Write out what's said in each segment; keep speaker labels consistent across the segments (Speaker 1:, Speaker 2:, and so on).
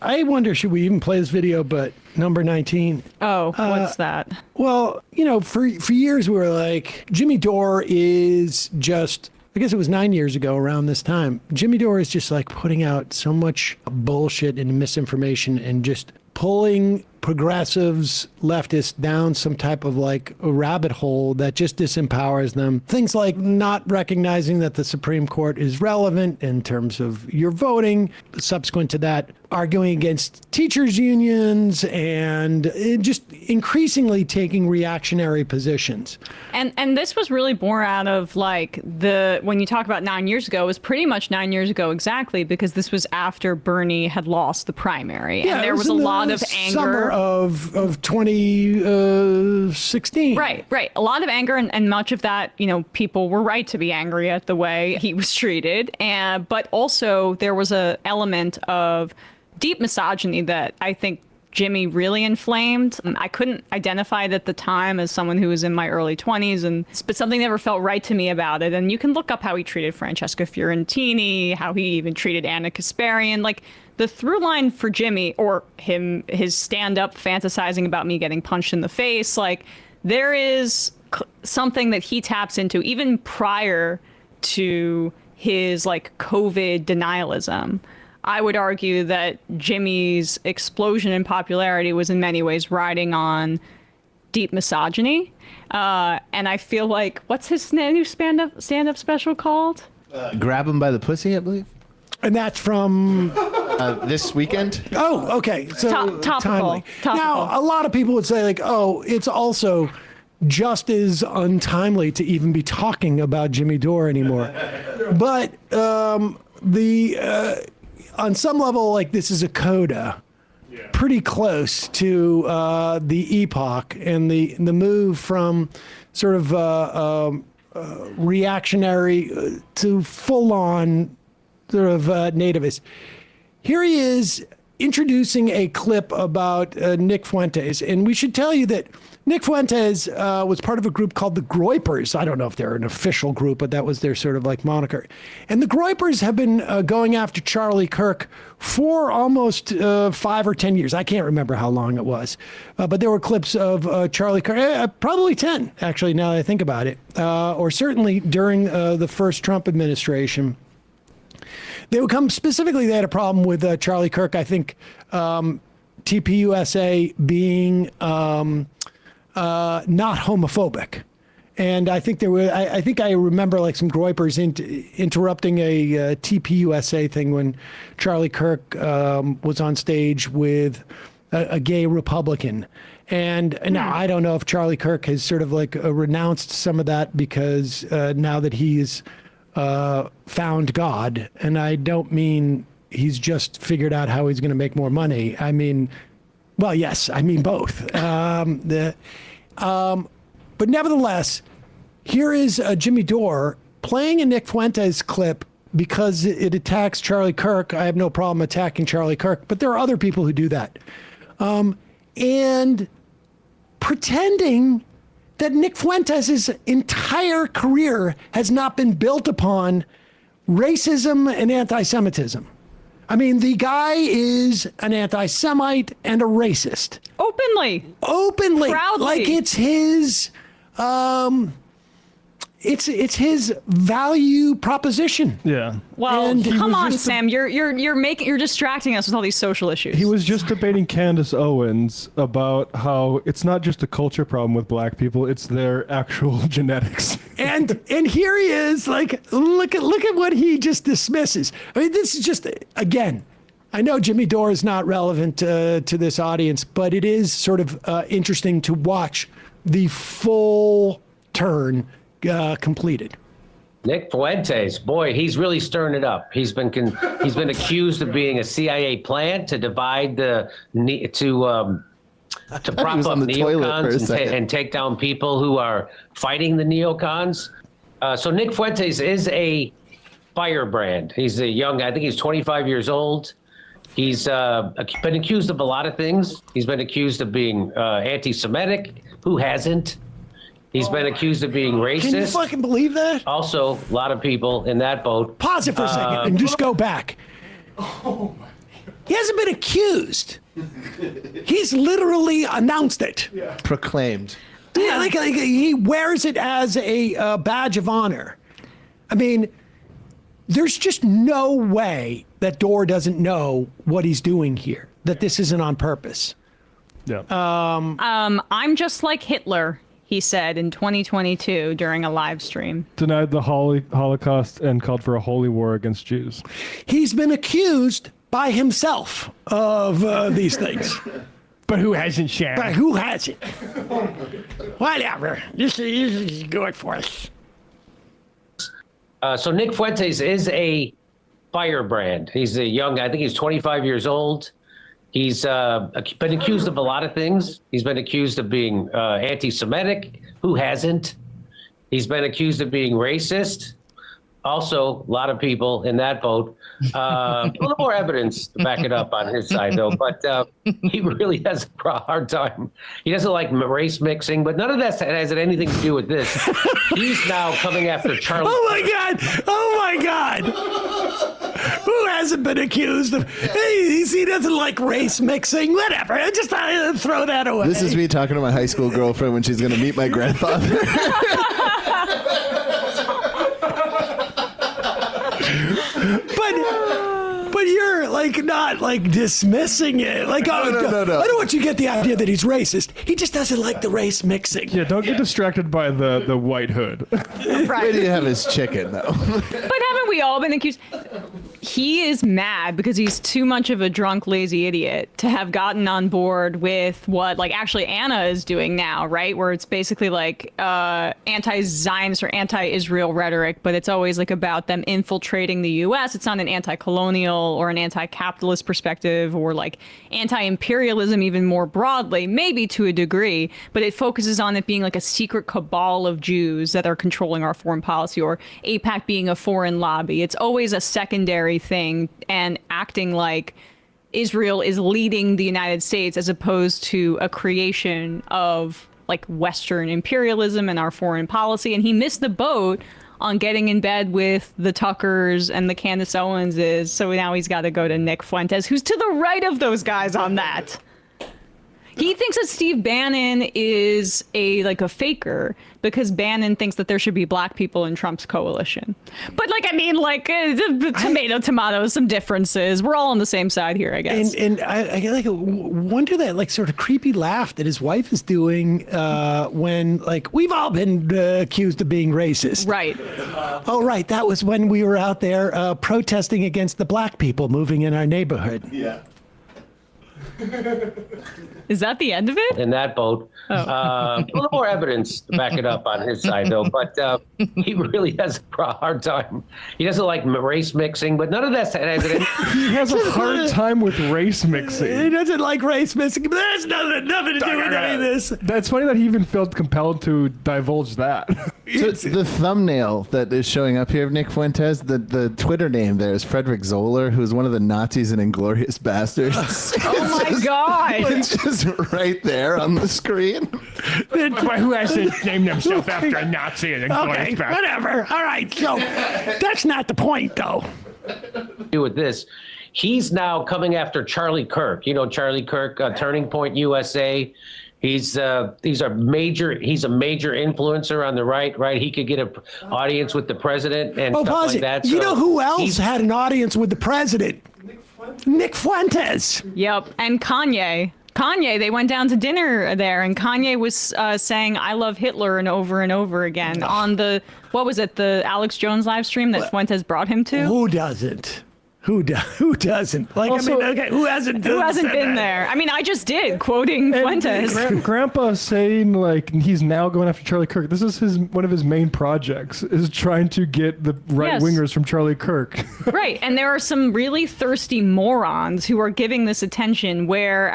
Speaker 1: I wonder, should we even play this video? But number 19.
Speaker 2: Oh, what's that?
Speaker 1: Well, for years we were like, Jimmy Dore is just, I guess it was 9 years ago around this time. Jimmy Dore is just like putting out so much bullshit and misinformation and just pulling progressives, leftists down some type of like a rabbit hole that just disempowers them. Things like not recognizing that the Supreme Court is relevant in terms of your voting. Subsequent to that, arguing against teachers' unions and just increasingly taking reactionary positions.
Speaker 2: And this was really born out of like when you talk about 9 years ago, it was pretty much 9 years ago exactly, because this was after Bernie had lost the primary.
Speaker 1: Yeah,
Speaker 2: and there was a lot of anger.
Speaker 1: Summer of 2016.
Speaker 2: Right. A lot of anger, and much of that, people were right to be angry at the way he was treated. But also there was a element of deep misogyny that I think Jimmy really inflamed. I couldn't identify it at the time as someone who was in my early 20s, but something never felt right to me about it. And you can look up how he treated Francesca Fiorentini, how he even treated Anna Kasparian. Like, the through line for Jimmy, or his stand-up fantasizing about me getting punched in the face, like, there is something that he taps into even prior to his like COVID denialism. I would argue that Jimmy's explosion in popularity was in many ways riding on deep misogyny. And I feel like, what's his new stand-up special called?
Speaker 3: Grab Him by the Pussy, I believe.
Speaker 1: And that's from
Speaker 3: this weekend.
Speaker 1: Oh, okay. So
Speaker 2: Topical.
Speaker 1: timely. Now, a lot of people would say like, oh, it's also just as untimely to even be talking about Jimmy Dore anymore. But on some level, like, this is a coda, pretty close to the epoch and the move from sort of reactionary to full-on sort of nativist. Here he is introducing a clip about Nick Fuentes, and we should tell you that Nick Fuentes was part of a group called the Groypers. I don't know if they're an official group, but that was their sort of like moniker. And the Groypers have been going after Charlie Kirk for almost 5 or 10 years. I can't remember how long it was. But there were clips of Charlie Kirk, probably 10, actually, now that I think about it, or certainly during the first Trump administration. They would come specifically, they had a problem with Charlie Kirk, I think, TPUSA being not homophobic. And I think I think I remember like some Groypers interrupting a TPUSA thing when Charlie Kirk was on stage with a gay Republican. And now I don't know if Charlie Kirk has sort of like renounced some of that because now that he's found God, and I don't mean he's just figured out how he's going to make more money. I mean, well, yes, I mean both. But nevertheless, here is Jimmy Dore playing a Nick Fuentes clip because it attacks Charlie Kirk. I have no problem attacking Charlie Kirk, but there are other people who do that. And pretending that Nick Fuentes' entire career has not been built upon racism and anti-Semitism. I mean, the guy is an anti-Semite and a racist.
Speaker 2: Openly. Proudly.
Speaker 1: Like it's his, it's his value proposition.
Speaker 4: Yeah.
Speaker 2: Well,
Speaker 1: And
Speaker 2: come on, Sam. You're distracting us with all these social issues.
Speaker 4: He was just debating Candace Owens about how it's not just a culture problem with black people, it's their actual genetics.
Speaker 1: And here he is, like, look at what he just dismisses. I mean, this is just, again, I know Jimmy Dore is not relevant to this audience, but it is sort of interesting to watch the full turn completed.
Speaker 5: Nick Fuentes, boy, he's really stirring it up. He's been accused of being a CIA plant to divide to prop up neocons and take down people who are fighting the neocons. So Nick Fuentes is a firebrand. He's a young, I think he's 25 years old. He's been accused of a lot of things. He's been accused of being anti-Semitic. Who hasn't? He's been accused of being racist.
Speaker 1: Can you fucking believe that?
Speaker 5: Also, a lot of people in that boat.
Speaker 1: Pause it for a second and just go back. Oh my God. He hasn't been accused. He's literally announced it.
Speaker 3: Proclaimed.
Speaker 1: Yeah, like he wears it as a badge of honor. I mean, there's just no way that Dore doesn't know what he's doing here, that this isn't on purpose.
Speaker 4: Yeah.
Speaker 2: I'm just like Hitler, he said in 2022 during a live stream.
Speaker 4: Denied the Holocaust and called for a holy war against Jews.
Speaker 1: He's been accused by himself of these things.
Speaker 4: But who hasn't, Sharon?
Speaker 1: But who hasn't? Whatever. This is good for us.
Speaker 5: So Nick Fuentes is a firebrand. He's a young, I think he's 25 years old. He's been accused of a lot of things. He's been accused of being anti-Semitic. Who hasn't? He's been accused of being racist. Also, a lot of people in that boat. A little more evidence to back it up on his side, though. But he really has a hard time. He doesn't like race mixing, but none of that has anything to do with this. He's now coming after Charlie.
Speaker 1: Oh, my God. Oh, my God. Who hasn't been accused of, he doesn't like race mixing, whatever. I just throw that away.
Speaker 3: This is me talking to my high school girlfriend when she's going to meet my grandfather.
Speaker 1: But you're like not like dismissing it. Like,
Speaker 3: No.
Speaker 1: I don't want you to get the idea that he's racist. He just doesn't like the race mixing.
Speaker 4: Yeah, don't get distracted by the white hood.
Speaker 3: Where do you have his chicken, though?
Speaker 2: But haven't we all been accused? He is mad because he's too much of a drunk, lazy idiot to have gotten on board with what, like, actually Anna is doing now, right? Where it's basically like anti-Zionist or anti-Israel rhetoric, but it's always like about them infiltrating the U.S. It's not an anti-colonial or an anti-capitalist perspective or like anti-imperialism even more broadly, maybe to a degree, but it focuses on it being like a secret cabal of Jews that are controlling our foreign policy, or AIPAC being a foreign lobby. It's always a secondary thing and acting like Israel is leading the United States as opposed to a creation of like Western imperialism and our foreign policy. And he missed the boat on getting in bed with the Tuckers and the Candace Owenses. So now he's got to go to Nick Fuentes, who's to the right of those guys on that. He thinks that Steve Bannon is a faker because Bannon thinks that there should be black people in Trump's coalition. But tomato, some differences. We're all on the same side here, I guess.
Speaker 1: And I like wonder that like sort of creepy laugh that his wife is doing when like we've all been accused of being racist.
Speaker 2: Right.
Speaker 1: Oh, right. That was when we were out there protesting against the black people moving in our neighborhood.
Speaker 3: Yeah.
Speaker 2: Is that the end of it?
Speaker 5: In that boat. A little more evidence to back it up on his side, though. But he really has a hard time. He doesn't like race mixing, but none of that has anything.
Speaker 4: He has a hard time with race
Speaker 1: He
Speaker 4: mixing.
Speaker 1: doesn't like race mixing, but there's nothing to do with any of this.
Speaker 4: That's funny that he even felt compelled to divulge that.
Speaker 3: So the thumbnail that is showing up here of Nick Fuentes, the Twitter name there is Frederick Zoller, who's one of the Nazis in Inglourious Bastards.
Speaker 2: Oh my God.
Speaker 3: It's just right there on the screen.
Speaker 4: But who hasn't named himself after a Nazi and
Speaker 1: Okay, whatever. All right. So that's not the point, though.
Speaker 5: Do with this. He's now coming after Charlie Kirk. You know Charlie Kirk, Turning Point USA. He's a major influencer on the right. He could get an audience with the president and stuff
Speaker 1: pause
Speaker 5: like
Speaker 1: it.
Speaker 5: that.
Speaker 1: You
Speaker 5: So
Speaker 1: know who else
Speaker 5: he's-
Speaker 1: had an audience with the president? Nick Fuentes.
Speaker 2: Yep. And Kanye, they went down to dinner there, and Kanye was saying, I love Hitler and over again on the Alex Jones live stream that Fuentes brought him to.
Speaker 1: Who doesn't? Who doesn't? Like,
Speaker 4: Also-
Speaker 1: who hasn't?
Speaker 2: Who hasn't
Speaker 1: said
Speaker 2: been
Speaker 1: that?
Speaker 2: there? I mean, I just did, quoting Fuentes.
Speaker 4: Grandpa saying like he's now going after Charlie Kirk. This is one of his main projects is trying to get the right wingers from Charlie Kirk.
Speaker 2: Right. And there are some really thirsty morons who are giving this attention where,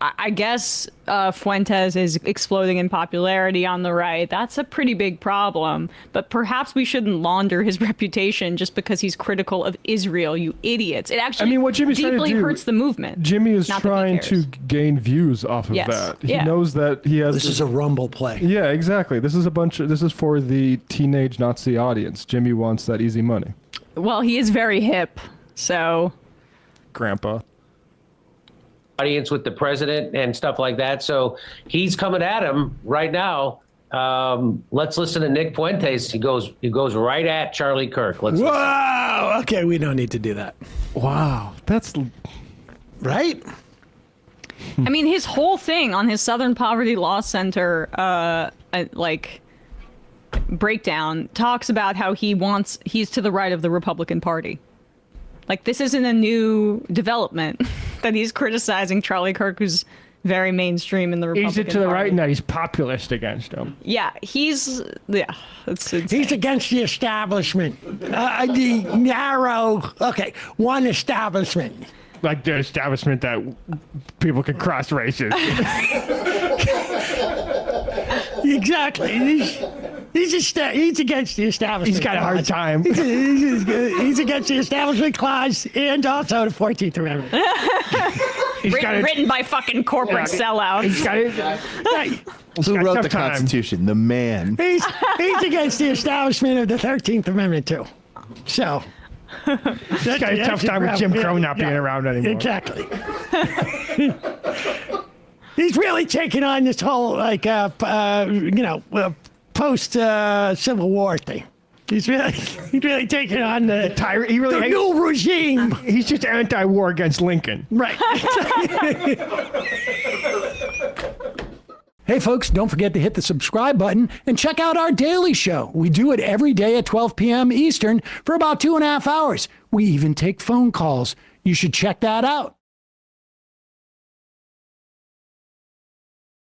Speaker 2: I guess Fuentes is exploding in popularity on the right. That's a pretty big problem. But perhaps we shouldn't launder his reputation just because he's critical of Israel, you idiots. It actually
Speaker 4: what Jimmy's trying to
Speaker 2: deeply
Speaker 4: do-
Speaker 2: hurts the movement.
Speaker 4: Jimmy is
Speaker 2: Not that he
Speaker 4: trying to
Speaker 2: cares.
Speaker 4: gain views off of
Speaker 2: Yes.
Speaker 4: that. He
Speaker 2: Yeah.
Speaker 4: knows that he has.
Speaker 1: This is a rumble play.
Speaker 4: Yeah, exactly. This is for the teenage Nazi audience. Jimmy wants that easy money.
Speaker 2: Well, he is very hip. So,
Speaker 4: Grandpa.
Speaker 5: audience with the president and stuff like that. So he's coming at him right now. Let's listen to Nick Fuentes. He goes right at Charlie Kirk. Let's listen.
Speaker 1: Whoa. Okay, we don't need to do that.
Speaker 4: Wow, that's
Speaker 1: Right?
Speaker 2: I mean, his whole thing on his Southern Poverty Law Center, breakdown talks about how he's to the right of the Republican Party. Like, this isn't a new development that he's criticizing Charlie Kirk, who's very mainstream in the Republican
Speaker 4: he's to the
Speaker 2: Party.
Speaker 4: right and that he's populist against him.
Speaker 2: Yeah, he's
Speaker 1: He's against the establishment. The narrow, one establishment.
Speaker 4: Like the establishment that people can cross races.
Speaker 1: Exactly. He's against the establishment.
Speaker 4: He's got a hard time.
Speaker 1: He's against the establishment clause and also the 14th Amendment.
Speaker 2: written by fucking corporate sellouts.
Speaker 4: He's got it.
Speaker 3: Who wrote the
Speaker 4: time.
Speaker 3: Constitution? The man.
Speaker 1: He's against the establishment of the 13th Amendment, too. So.
Speaker 4: He's got a tough time with Jim Crow not being around anymore.
Speaker 1: Exactly. He's really taking on this whole, post Civil War thing. He's really taking on the new regime.
Speaker 4: He's just anti-war against Lincoln.
Speaker 1: Right. Hey, folks, don't forget to hit the subscribe button and check out our daily show. We do it every day at 12 p.m. Eastern for about 2.5 hours. We even take phone calls. You should check that out.